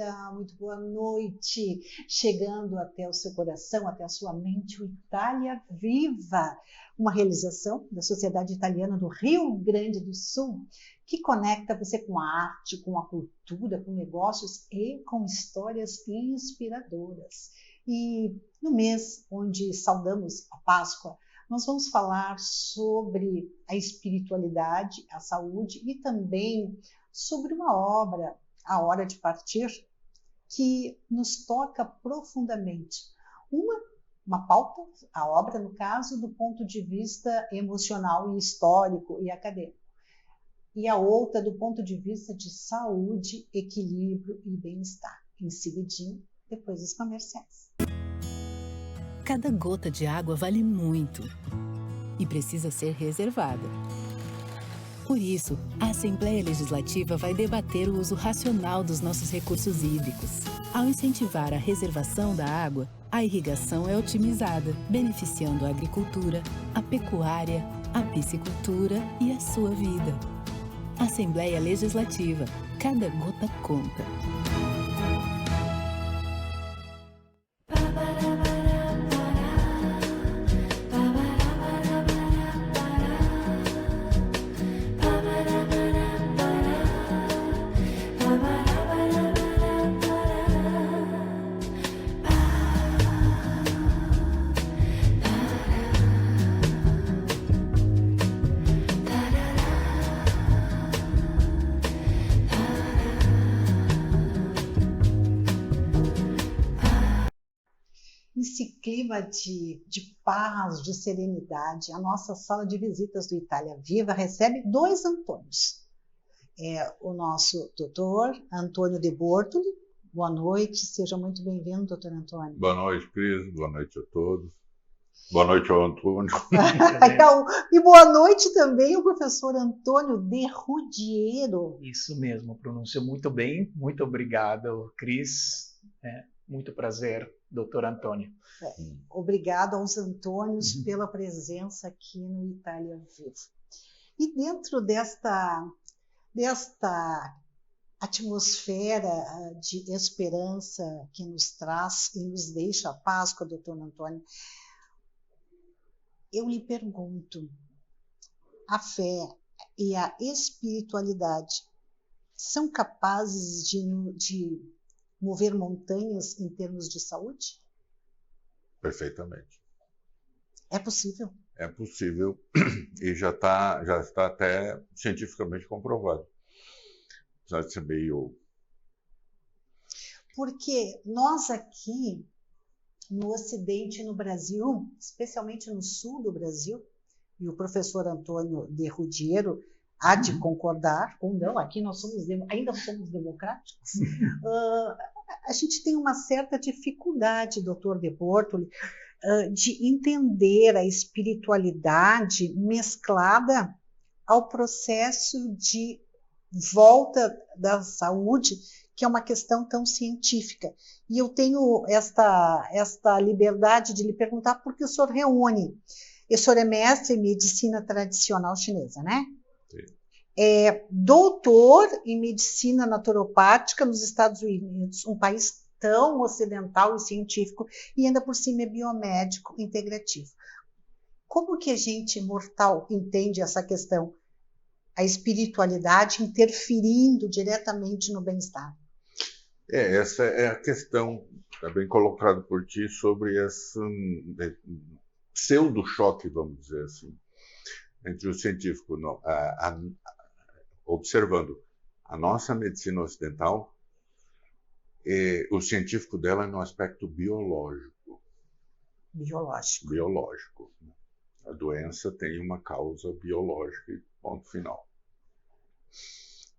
dia, muito boa noite, chegando até o seu coração, até a sua mente, o Itália Viva, uma realização da Sociedade Italiana do Rio Grande do Sul, que conecta você com a arte, com a cultura, com negócios e com histórias inspiradoras. E no mês onde saudamos a Páscoa, nós vamos falar sobre a espiritualidade, a saúde e também sobre uma obra, A Hora de Partir, que nos toca profundamente. Uma pauta, a obra, no caso, do ponto de vista emocional e histórico e acadêmico. E a outra do ponto de vista de saúde, equilíbrio e bem-estar. Em seguidinho, depois dos comerciais. Cada gota de água vale muito e precisa ser reservada. Por isso, a Assembleia Legislativa vai debater o uso racional dos nossos recursos hídricos. Ao incentivar a reservação da água, a irrigação é otimizada, beneficiando a agricultura, a pecuária, a piscicultura e a sua vida. Assembleia Legislativa. Cada gota conta. Nesse clima de paz, de serenidade, a nossa sala de visitas do Itália Viva recebe dois Antônios. O nosso doutor Antônio De Bortoli. Boa noite, seja muito bem-vindo, doutor Antônio. Boa noite, Cris, boa noite a todos. Boa noite ao Antônio. E boa noite também ao professor Antônio De Ruggiero. Isso mesmo, pronunciou muito bem. Muito obrigado, Cris. Muito prazer, doutor Antônio. Obrigado aos Antônios pela presença aqui no Itália Viva. E dentro desta atmosfera de esperança que nos traz e nos deixa a Páscoa, doutor Antônio, eu lhe pergunto, a fé e a espiritualidade são capazes de mover montanhas em termos de saúde? Perfeitamente. É possível? É possível e já está até cientificamente comprovado. Apesar de ser meio... Porque nós aqui, no Ocidente e no Brasil, especialmente no sul do Brasil, e o professor Antônio De Ruggiero há de concordar, ou não, aqui nós ainda somos democráticos, a gente tem uma certa dificuldade, doutor De Bortoli, de entender a espiritualidade mesclada ao processo de volta da saúde, que é uma questão tão científica. E eu tenho esta liberdade de lhe perguntar por que o senhor reúne. O senhor é mestre em medicina tradicional chinesa, né? Sim. É doutor em medicina naturopática nos Estados Unidos, um país tão ocidental e científico, e ainda por cima é biomédico integrativo. Como que a gente, mortal, entende essa questão? A espiritualidade interferindo diretamente no bem-estar. Essa é a questão, está bem colocado por ti, sobre esse pseudo-choque, vamos dizer assim, entre o científico, observando a nossa medicina ocidental, o científico dela é no aspecto biológico. Biológico. A doença tem uma causa biológica e ponto final.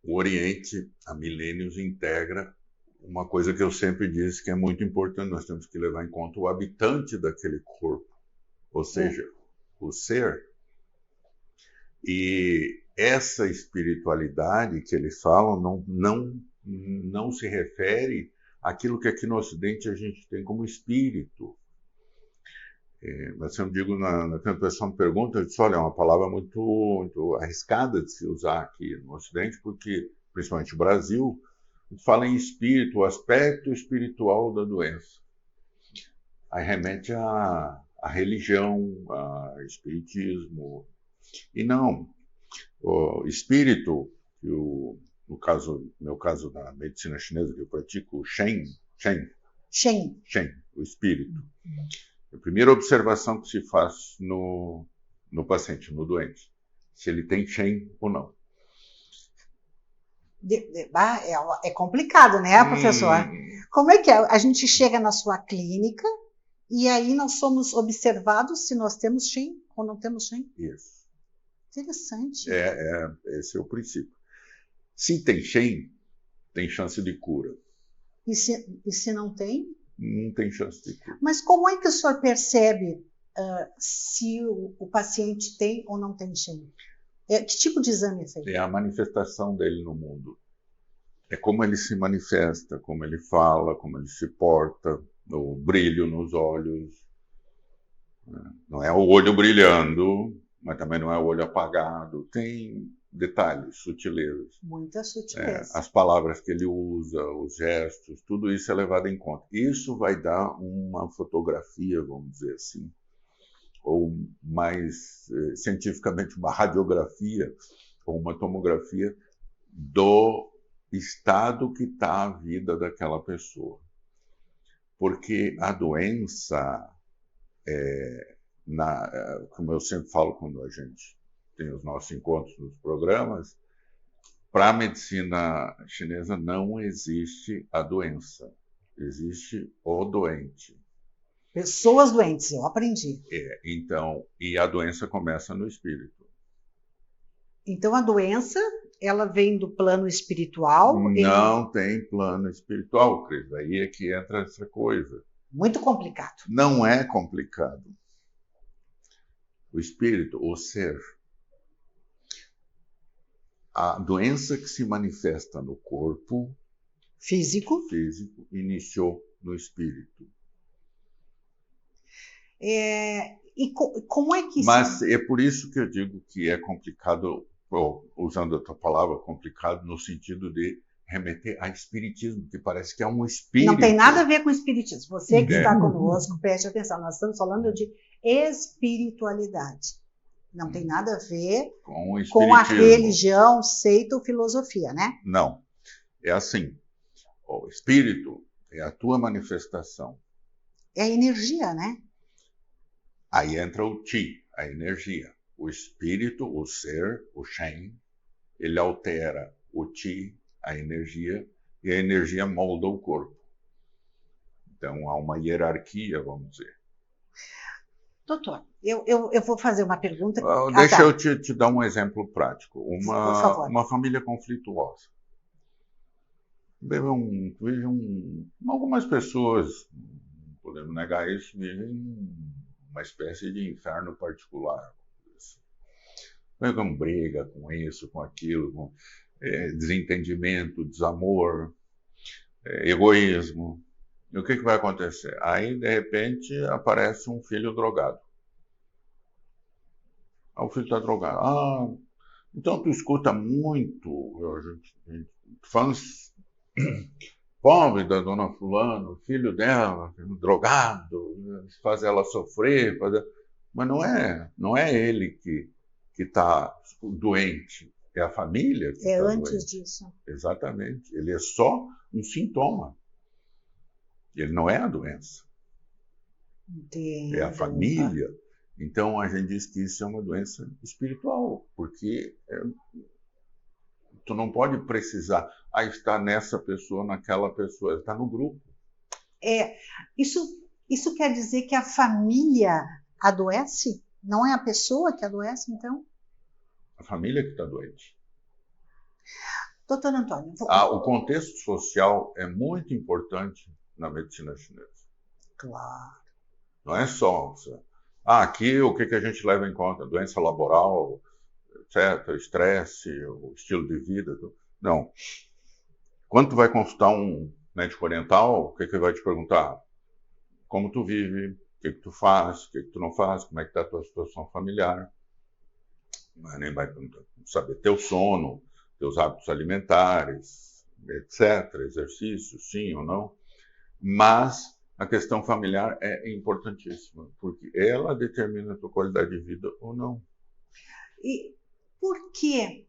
O Oriente, há milênios, integra uma coisa que eu sempre disse que é muito importante, nós temos que levar em conta o habitante daquele corpo, ou seja, o ser. E essa espiritualidade que eles falam não se refere àquilo que aqui no Ocidente a gente tem como espírito. Mas eu digo, quando o pessoal me pergunta, eu disse, olha, é uma palavra muito arriscada de se usar aqui no Ocidente, porque, principalmente o Brasil, fala em espírito, o aspecto espiritual da doença. Aí remete à religião, a espiritismo. E não, o espírito, no meu caso da medicina chinesa, que eu pratico, o Shen, o espírito. A primeira observação que se faz no paciente, no doente, se ele tem Shen ou não. É complicado, né, professor? Como é que é? A gente chega na sua clínica e aí nós somos observados se nós temos Shen ou não temos Shen? Isso. Interessante. Esse é o princípio. Se tem Shen, tem chance de cura. E se não tem? Não tem chance de cura. Mas como é que o senhor percebe se o paciente tem ou não tem Shen? Que tipo de exame é feito? É a manifestação dele no mundo. É como ele se manifesta, como ele fala, como ele se porta, o brilho nos olhos. Não é o olho brilhando, mas também não é o olho apagado. Tem detalhes, sutilezas. Muita sutileza. As palavras que ele usa, os gestos, tudo isso é levado em conta. Isso vai dar uma fotografia, vamos dizer assim, ou mais cientificamente uma radiografia ou uma tomografia do estado que está a vida daquela pessoa. Porque a doença, como eu sempre falo quando a gente tem os nossos encontros nos programas, para a medicina chinesa não existe a doença, existe o doente. Pessoas doentes, eu aprendi. Então, e a doença começa no espírito. Então a doença, ela vem do plano espiritual? Não tem plano espiritual, Cris. Aí é que entra essa coisa. Muito complicado. Não é complicado. O espírito, o ser, a doença que se manifesta no corpo físico iniciou no espírito. E como é que Mas é por isso que eu digo que é complicado, usando a tua palavra, complicado no sentido de remeter a espiritismo, que parece que é um espírito. Não tem nada a ver com espiritismo. Você que está conosco, preste atenção, nós estamos falando de espiritualidade. Não tem nada a ver com a religião, seita ou filosofia, né? Não. É assim, o espírito é a tua manifestação. É a energia, né? Aí entra o Qi, a energia. O espírito, o ser, o Shen, ele altera o Qi, a energia, e a energia molda o corpo. Então há uma hierarquia, vamos dizer. Doutor, eu vou fazer uma pergunta. Deixa eu te dar um exemplo prático. Uma família conflituosa. Vejam, algumas pessoas, não podemos negar isso, vivem uma espécie de inferno particular. Com briga, com isso, com aquilo, com desentendimento, desamor, egoísmo. E o que vai acontecer? Aí, de repente, aparece um filho drogado. O filho está drogado. Então tu escuta muito, fãs pobre da dona fulano, filho dela, drogado, faz ela sofrer, mas não é ele que está doente, é a família que está doente. Antes disso. Exatamente, ele é só um sintoma, ele não é a doença. Entendo. É a família. Então a gente diz que isso é uma doença espiritual, porque tu não pode precisar estar nessa pessoa, naquela pessoa, está no grupo. Isso quer dizer que a família adoece? Não é a pessoa que adoece, então? A família que está doente. Doutor Antônio. O contexto social é muito importante na medicina chinesa. Claro. Não é só... aqui o que a gente leva em conta? Doença laboral, etc., estresse, o estilo de vida. Não. Quando tu vai consultar um médico oriental, o que ele vai te perguntar? Como tu vive, o que tu faz, o que tu não faz, como é que está a tua situação familiar. Mas nem vai saber teu sono, teus hábitos alimentares, etc., exercício, sim ou não, mas a questão familiar é importantíssima, porque ela determina a tua qualidade de vida ou não. E por que,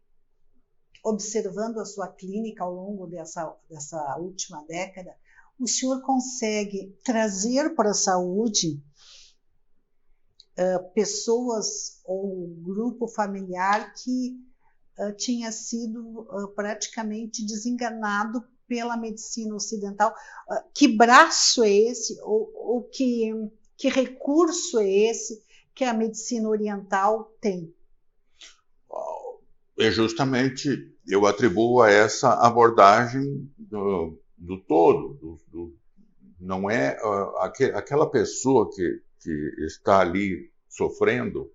observando a sua clínica ao longo dessa última década, o senhor consegue trazer para a saúde pessoas ou um grupo familiar que tinha sido praticamente desenganado pela medicina ocidental? Que braço é esse? Ou que recurso é esse que a medicina oriental tem? É justamente, eu atribuo a essa abordagem do todo, não é aquela pessoa que está ali sofrendo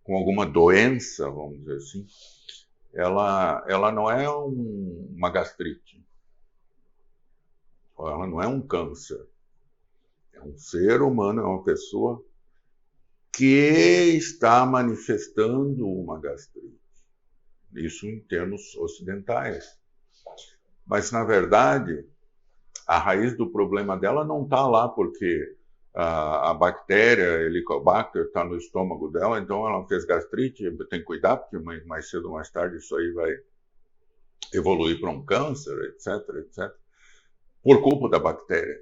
com alguma doença, vamos dizer assim, ela não é uma gastrite, ela não é um câncer, é um ser humano, é uma pessoa que está manifestando uma gastrite, isso em termos ocidentais. Mas, na verdade, a raiz do problema dela não está lá porque a bactéria, Helicobacter, está no estômago dela, então ela fez gastrite, tem que cuidar, porque mais cedo ou mais tarde isso aí vai evoluir para um câncer, etc., etc., por culpa da bactéria.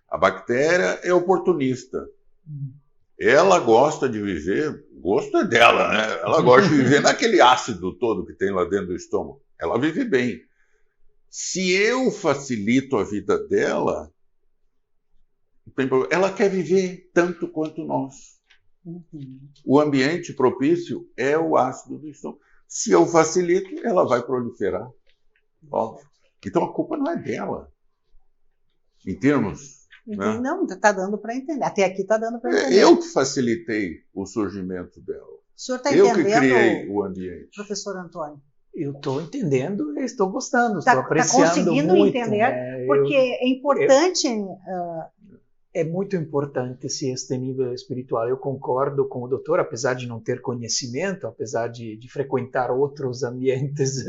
A bactéria é oportunista. Ela gosta de viver, gosto é dela, né? Ela gosta de viver naquele ácido todo que tem lá dentro do estômago. Ela vive bem. Se eu facilito a vida dela, ela quer viver tanto quanto nós. O ambiente propício é o ácido do estômago. Se eu facilito, ela vai proliferar. Óbvio. Então a culpa não é dela. Em termos... Né? Não, está dando para entender. Até aqui está dando para entender. Eu que facilitei o surgimento dela. O senhor está entendendo? Eu que criei o ambiente. Professor Antônio? Eu estou entendendo e estou gostando, estou apreciando conseguindo muito. Entender, né? Porque é importante... É muito importante este nível espiritual. Eu concordo com o doutor, apesar de não ter conhecimento, apesar de frequentar outros ambientes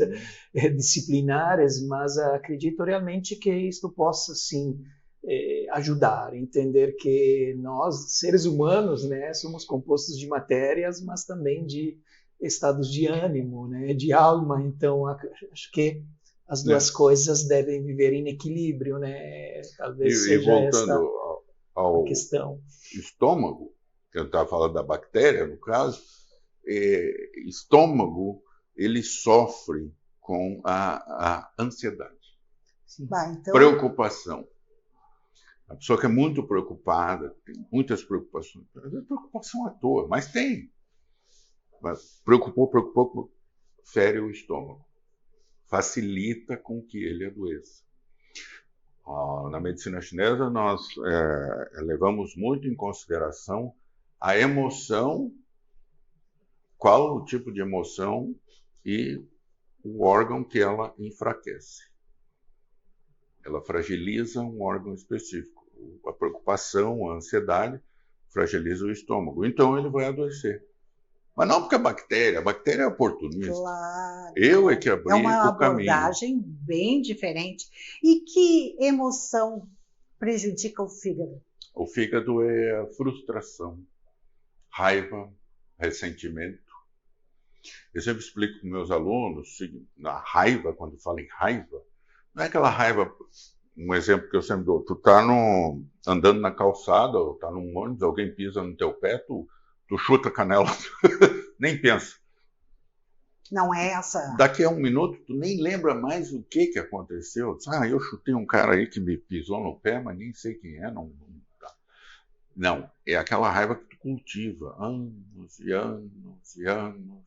disciplinares, mas acredito realmente que isto possa, sim, ajudar, entender que nós, seres humanos, né, somos compostos de matérias, mas também de estados de ânimo, né, de alma. Então, acho que as duas coisas devem viver em equilíbrio, né? Talvez seja voltando ao questão. Estômago, que eu estava falando da bactéria, no caso, estômago, ele sofre com a ansiedade, então... preocupação. A pessoa que é muito preocupada, tem muitas preocupações. Às vezes preocupação à toa, mas tem. Mas preocupou, fere o estômago. Facilita com que ele adoeça. Na medicina chinesa, nós levamos muito em consideração a emoção, qual o tipo de emoção e o órgão que ela enfraquece. Ela fragiliza um órgão específico. A preocupação, a ansiedade, fragiliza o estômago. Então ele vai adoecer. Mas não porque a bactéria é oportunista. Claro. Eu é que abri o caminho. É uma abordagem bem diferente. E que emoção prejudica o fígado? O fígado é a frustração, raiva, ressentimento. Eu sempre explico para meus alunos, a raiva, quando falo em raiva, não é aquela raiva, um exemplo que eu sempre dou, tu tá andando na calçada, ou tá num ônibus, alguém pisa no teu pé, tu chuta a canela, nem pensa. Não é essa... Daqui a um minuto, tu nem lembra mais o que aconteceu. Eu chutei um cara aí que me pisou no pé, mas nem sei quem é. Não, é aquela raiva que tu cultiva, anos e anos e anos.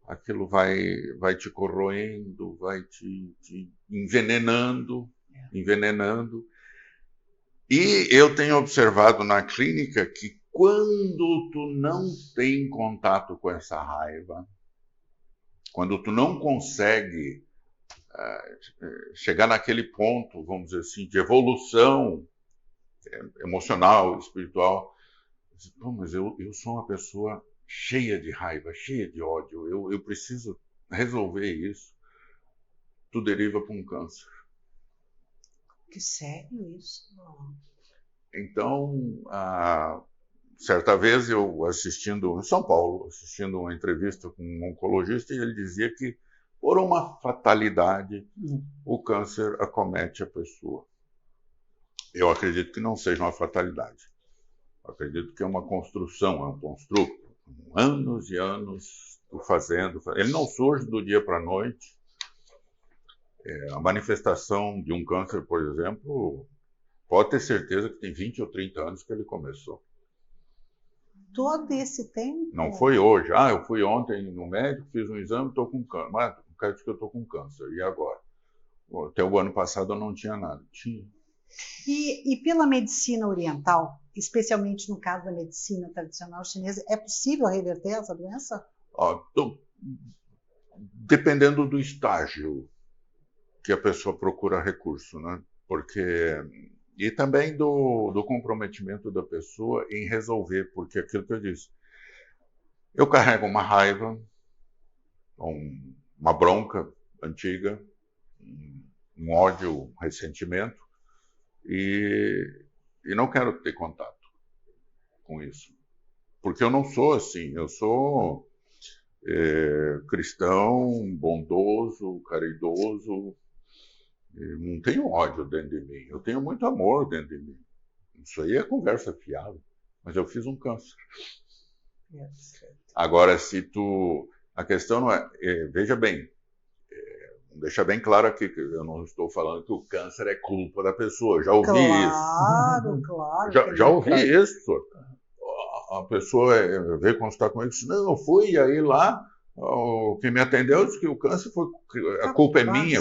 Aquilo vai te corroendo, vai te envenenando. E eu tenho observado na clínica que quando tu não tem contato com essa raiva, quando tu não consegue chegar naquele ponto, vamos dizer assim, de evolução emocional, espiritual, mas eu sou uma pessoa cheia de raiva, cheia de ódio, eu preciso resolver isso, tu deriva para um câncer. Que sério isso? Então, certa vez eu assistindo, em São Paulo, assistindo uma entrevista com um oncologista, e ele dizia que, por uma fatalidade, o câncer acomete a pessoa. Eu acredito que não seja uma fatalidade. Eu acredito que é uma construção, é um construto. Anos e anos fazendo. Ele não surge do dia para a noite. A manifestação de um câncer, por exemplo, pode ter certeza que tem 20 ou 30 anos que ele começou. Todo esse tempo? Não foi hoje. Eu fui ontem no médico, fiz um exame, estou com câncer. Mas o cara disse que eu estou com câncer. E agora? Até o ano passado eu não tinha nada. Tinha. E pela medicina oriental, especialmente no caso da medicina tradicional chinesa, é possível reverter essa doença? Dependendo do estágio que a pessoa procura recurso, né? E também do comprometimento da pessoa em resolver, porque aquilo que eu disse, eu carrego uma raiva, uma bronca antiga, um ódio, um ressentimento, e não quero ter contato com isso. Porque eu não sou assim, eu sou cristão, bondoso, caridoso, não tenho ódio dentro de mim, eu tenho muito amor dentro de mim. Isso aí é conversa fiada, mas eu fiz um câncer. Agora, a questão não é, veja bem, deixa bem claro aqui que eu não estou falando que o câncer é culpa da pessoa. Já ouvi isso. Claro. Já ouvi isso. A pessoa veio consultar comigo e disse, não, eu fui, e aí lá, quem me atendeu disse que o câncer foi, a culpa é minha.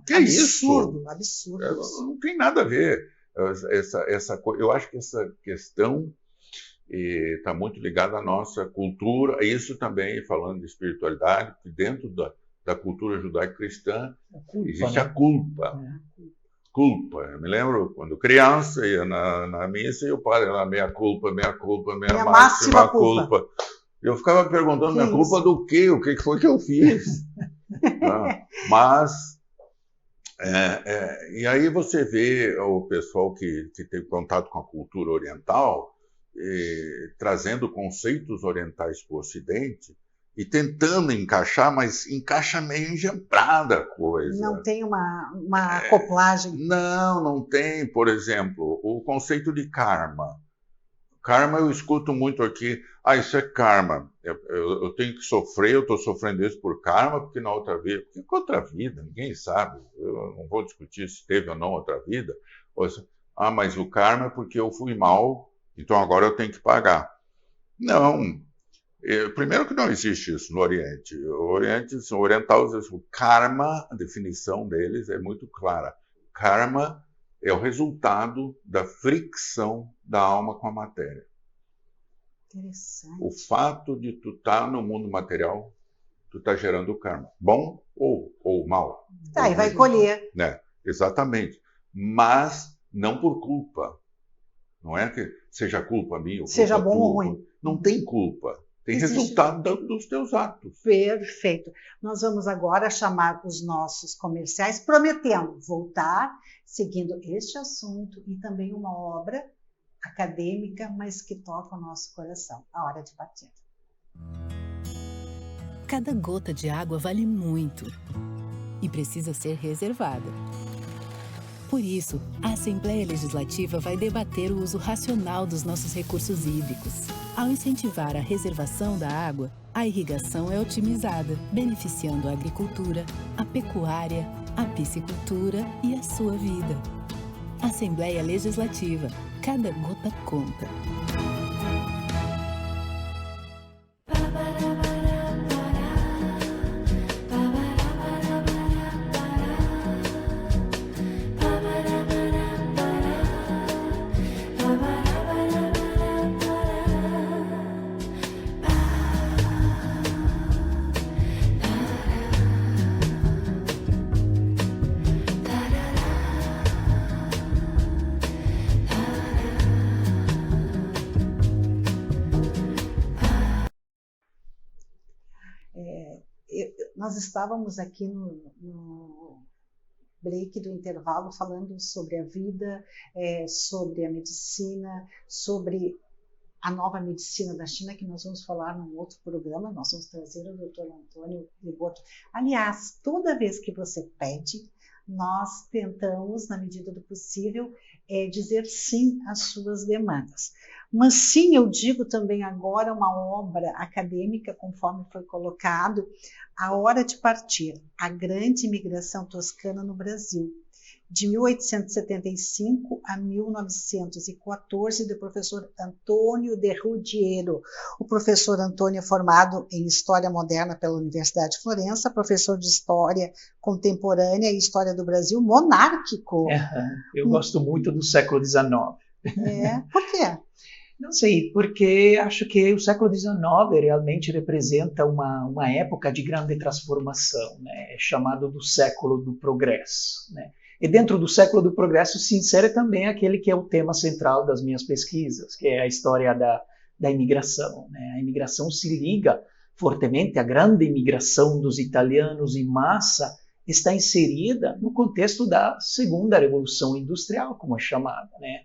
Que é isso? Absurdo. Não tem nada a ver. Eu acho que essa questão está muito ligada à nossa cultura, isso também falando de espiritualidade, que dentro da cultura judaico-cristã existe a culpa. Culpa. Eu me lembro quando criança, ia na missa e o padre lá, minha culpa, minha máxima culpa. Eu ficava perguntando, minha culpa do quê? O que foi que eu fiz? Mas, e aí você vê o pessoal que tem contato com a cultura oriental, trazendo conceitos orientais para o Ocidente, e tentando encaixar, mas encaixa meio engembrada a coisa. Não tem uma acoplagem? Não tem. Por exemplo, o conceito de karma. Karma eu escuto muito aqui, isso é karma. Eu tenho que sofrer, eu estou sofrendo isso por karma, porque na outra vida... Porque outra vida, ninguém sabe. Eu não vou discutir se teve ou não outra vida. Mas o karma é porque eu fui mal, então agora eu tenho que pagar. Não. Primeiro que não existe isso no Oriente. O Oriente, o oriental, o karma, a definição deles é muito clara. Karma é o resultado da fricção da alma com a matéria. Interessante. O fato de tu estar no mundo material, tu está gerando karma. Bom ou mal. E vai colher. Exatamente. Mas não por culpa. Não é que seja culpa minha ou culpa seja bom tua. ou ruim. Não tem culpa. Tem resultado dos teus atos. Perfeito. Nós vamos agora chamar os nossos comerciais, prometendo voltar, seguindo este assunto e também uma obra acadêmica, mas que toca o nosso coração. A hora de partir. Cada gota de água vale muito e precisa ser reservada. Por isso, a Assembleia Legislativa vai debater o uso racional dos nossos recursos hídricos. Ao incentivar a reservação da água, a irrigação é otimizada, beneficiando a agricultura, a pecuária, a piscicultura e a sua vida. Assembleia Legislativa. Cada gota conta. nós estávamos aqui no break do intervalo falando sobre a vida, sobre a medicina, sobre a nova medicina da China, que nós vamos falar num outro programa. Nós vamos trazer o Dr. Antônio Ligotti. Aliás, toda vez que você pede, nós tentamos, na medida do possível, dizer sim às suas demandas. Mas sim, eu digo também agora uma obra acadêmica, conforme foi colocado, A Hora de Partir, a grande imigração toscana no Brasil, de 1875 a 1914, do professor Antônio de Ruggiero. O professor Antônio é formado em História Moderna pela Universidade de Florença, professor de História Contemporânea e História do Brasil monárquico. Eu gosto muito do século XIX. Por quê? Não sei, porque acho que o século XIX realmente representa uma época de grande transformação, né? É chamado do século do progresso, né? E dentro do século do progresso se insere também aquele que é o tema central das minhas pesquisas, que é a história da imigração, né? A imigração se liga fortemente, a grande imigração dos italianos em massa está inserida no contexto da segunda revolução industrial, como é chamada, né?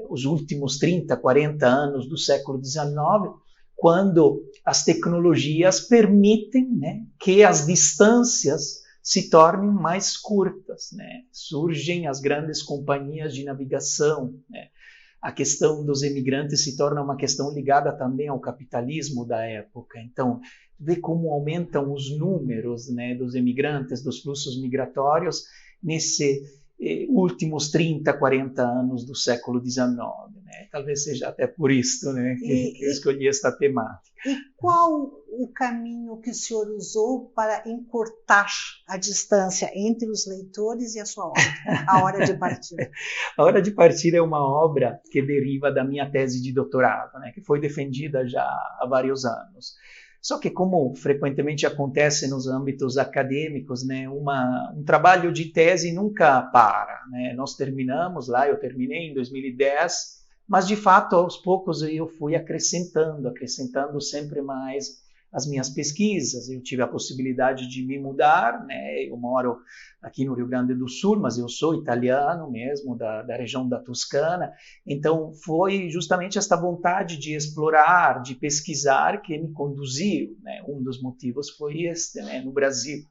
Os últimos 30, 40 anos do século XIX, quando as tecnologias permitem, né, que as distâncias se tornem mais curtas, né? Surgem as grandes companhias de navegação, né? A questão dos imigrantes se torna uma questão ligada também ao capitalismo da época. Então, vê como aumentam os números, né, dos imigrantes, dos fluxos migratórios, nesses últimos 30, 40 anos do século XIX. Né? Talvez seja até por isso, né, que eu escolhi esta temática. E qual o caminho que o senhor usou para encurtar a distância entre os leitores e a sua obra, A Hora de Partir? A Hora de Partir é uma obra que deriva da minha tese de doutorado, né, que foi defendida já há vários anos. Só que, como frequentemente acontece nos âmbitos acadêmicos, né, um trabalho de tese nunca para, né? Nós terminamos lá, eu terminei em 2010, mas de fato, aos poucos eu fui acrescentando sempre mais as minhas pesquisas. Eu tive a possibilidade de me mudar, né? Eu moro aqui no Rio Grande do Sul, mas eu sou italiano mesmo, da região da Toscana. Então, foi justamente esta vontade de explorar, de pesquisar, que me conduziu, né? Um dos motivos foi este, né? No Brasil.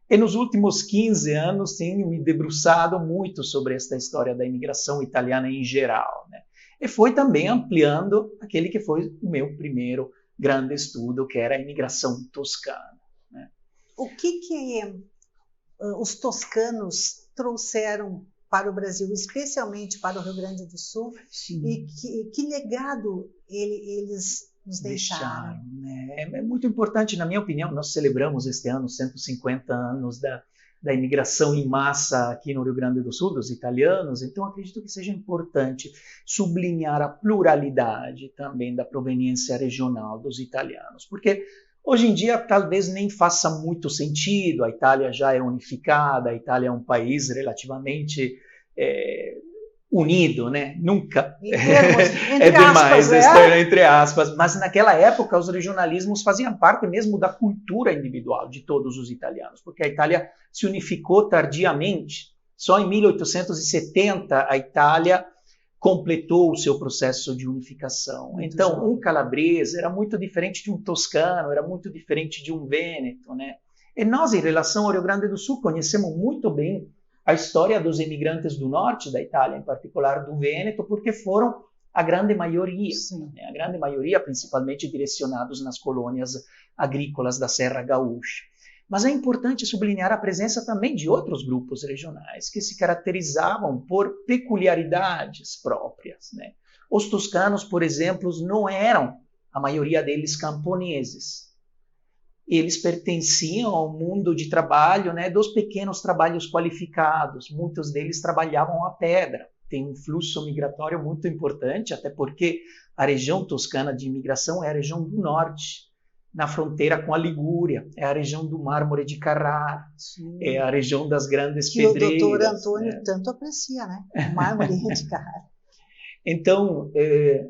E nos últimos 15 anos tenho me debruçado muito sobre esta história da imigração italiana em geral, né? E foi também ampliando aquele que foi o meu primeiro grande estudo, que era a imigração toscana, né? O que os toscanos trouxeram para o Brasil, especialmente para o Rio Grande do Sul? Sim. E que legado eles nos deixaram? Né? É muito importante, na minha opinião. Nós celebramos este ano 150 anos da imigração em massa aqui no Rio Grande do Sul, dos italianos. Então, acredito que seja importante sublinhar a pluralidade também da proveniência regional dos italianos, porque hoje em dia talvez nem faça muito sentido. A Itália já é unificada, a Itália é um país relativamente unido, né? Nunca é demais, entre aspas, mas naquela época os regionalismos faziam parte mesmo da cultura individual de todos os italianos, porque a Itália se unificou tardiamente. Só em 1870 a Itália completou o seu processo de unificação. Então, um calabrese era muito diferente de um toscano, era muito diferente de um vêneto, né? E nós, em relação ao Rio Grande do Sul, conhecemos muito bem a história dos imigrantes do norte da Itália, em particular do Vêneto, porque foram a grande maioria, né? A grande maioria principalmente direcionados nas colônias agrícolas da Serra Gaúcha. Mas é importante sublinhar a presença também de outros grupos regionais que se caracterizavam por peculiaridades próprias, né? Os toscanos, por exemplo, não eram, a maioria deles, camponeses. Eles pertenciam ao mundo de trabalho, né, dos pequenos trabalhos qualificados. Muitos deles trabalhavam a pedra. Tem um fluxo migratório muito importante, até porque a região toscana de imigração é a região do norte, na fronteira com a Ligúria, é a região do mármore de Carrara, é a região das grandes pedreiras. Que o doutor Antônio tanto aprecia, né? O mármore de Carrara. Então,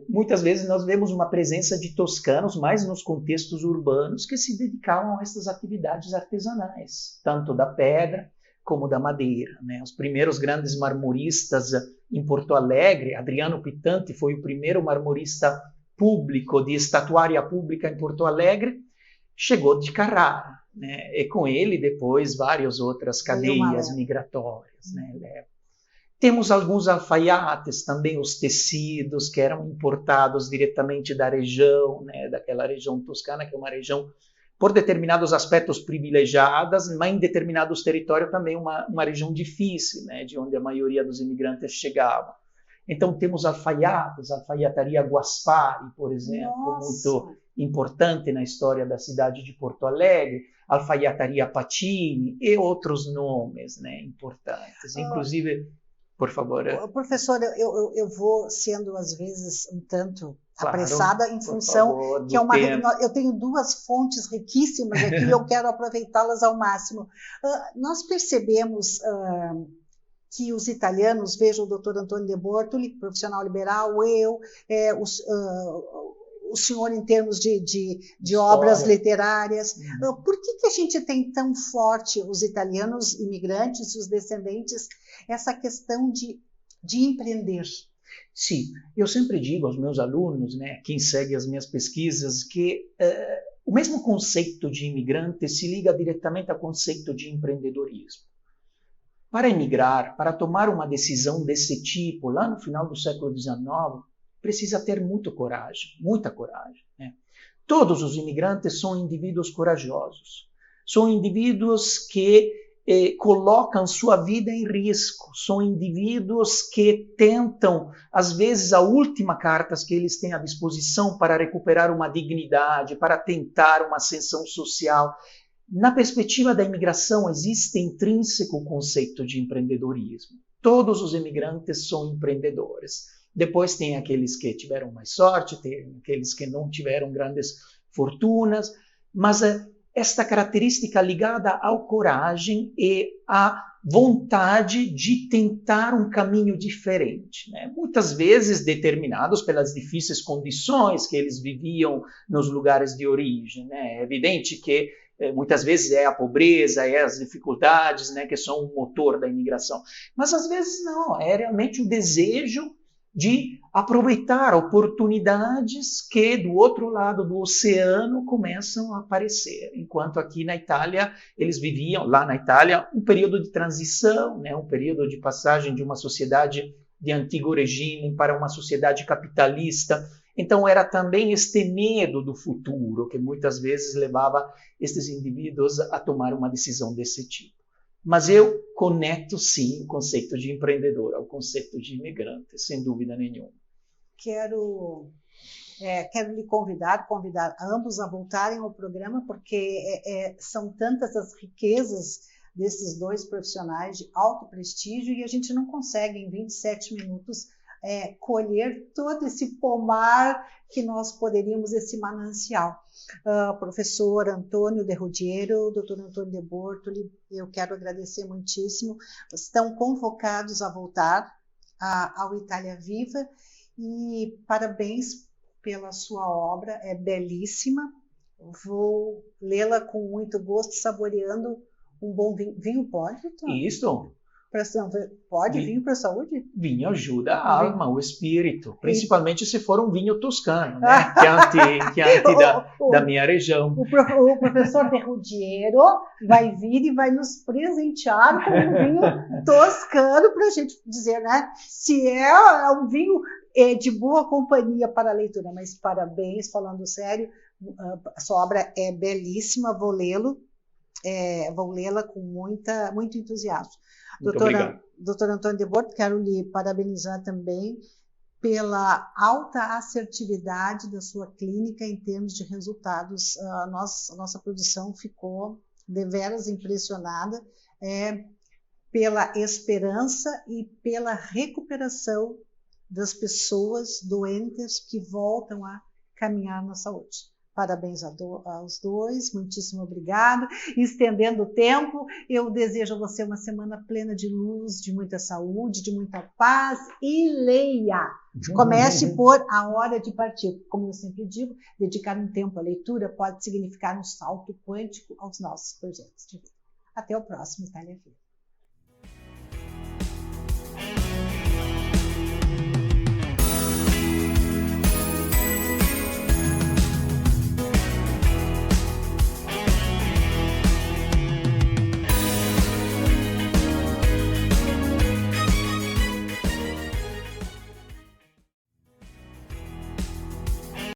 muitas vezes nós vemos uma presença de toscanos, mais nos contextos urbanos, que se dedicavam a essas atividades artesanais, tanto da pedra como da madeira, né? Os primeiros grandes marmoristas em Porto Alegre, Adriano Pitante foi o primeiro marmorista público, de estatuária pública em Porto Alegre, chegou de Carrara, né? E com ele depois várias outras cadeias migratórias, né? Temos alguns alfaiates, também os tecidos que eram importados diretamente da região, né, daquela região toscana, que é uma região, por determinados aspectos, privilegiadas, mas em determinados territórios também uma região difícil, né, de onde a maioria dos imigrantes chegava. Então temos alfaiates, a alfaiataria Guaspari, por exemplo, muito importante na história da cidade de Porto Alegre, alfaiataria Pacini e outros nomes, né, importantes, inclusive... Por favor. Professor, eu vou sendo, às vezes, um tanto apressada em função que eu tenho duas fontes riquíssimas aqui e eu quero aproveitá-las ao máximo. Nós percebemos que os italianos, veja o Dr. Antônio de Bortoli, profissional liberal, o senhor em termos de obras literárias. Por que a gente tem tão forte, os italianos imigrantes, os descendentes, essa questão de empreender? Sim, eu sempre digo aos meus alunos, né, quem segue as minhas pesquisas, que o mesmo conceito de imigrante se liga diretamente ao conceito de empreendedorismo. Para emigrar, para tomar uma decisão desse tipo, lá no final do século XIX, precisa ter muita coragem. Né? Todos os imigrantes são indivíduos corajosos, são indivíduos que colocam sua vida em risco, são indivíduos que tentam, às vezes, a última carta que eles têm à disposição para recuperar uma dignidade, para tentar uma ascensão social. Na perspectiva da imigração, existe intrínseco o conceito de empreendedorismo. Todos os imigrantes são empreendedores. Depois tem aqueles que tiveram mais sorte, tem aqueles que não tiveram grandes fortunas, mas esta característica ligada à coragem e à vontade de tentar um caminho diferente, né? Muitas vezes determinados pelas difíceis condições que eles viviam nos lugares de origem, né? É evidente que muitas vezes é a pobreza, é as dificuldades, né, que são o motor da imigração, mas às vezes não, é realmente o desejo de aproveitar oportunidades que do outro lado do oceano começam a aparecer. Enquanto aqui na Itália, eles viviam, lá na Itália, um período de transição, né, um período de passagem de uma sociedade de antigo regime para uma sociedade capitalista. Então era também este medo do futuro que muitas vezes levava estes indivíduos a tomar uma decisão desse tipo. Mas eu conecto, sim, o conceito de empreendedor ao conceito de imigrante, sem dúvida nenhuma. Quero lhe convidar ambos a voltarem ao programa, porque são tantas as riquezas desses dois profissionais de alto prestígio e a gente não consegue, em 27 minutos, colher todo esse pomar que nós poderíamos, esse manancial. Professor Antônio de Ruggiero, doutor Antônio de Bortoli, eu quero agradecer muitíssimo. Estão convocados a voltar ao Itália Viva e parabéns pela sua obra, é belíssima. Vou lê-la com muito gosto, saboreando um bom vinho. Pode, doutor? Isso. Pode vinho para a saúde? Vinho ajuda a alma, o espírito, principalmente se for um vinho toscano, né? que é anti da minha região. O professor de Ruggiero vai vir e vai nos presentear com um vinho toscano para a gente dizer, né? Se é um vinho de boa companhia para a leitura. Mas parabéns, falando sério, a sua obra é belíssima, vou lê-la com muito entusiasmo. Doutor Antônio de Bortoli, quero lhe parabenizar também pela alta assertividade da sua clínica em termos de resultados. A nossa produção ficou deveras impressionada pela esperança e pela recuperação das pessoas doentes que voltam a caminhar na saúde. Parabéns aos dois, muitíssimo obrigada. Estendendo o tempo, eu desejo a você uma semana plena de luz, de muita saúde, de muita paz, e leia. Comece por A Hora de Partir. Como eu sempre digo, dedicar um tempo à leitura pode significar um salto quântico aos nossos projetos de vida. Até o próximo Itália Viva.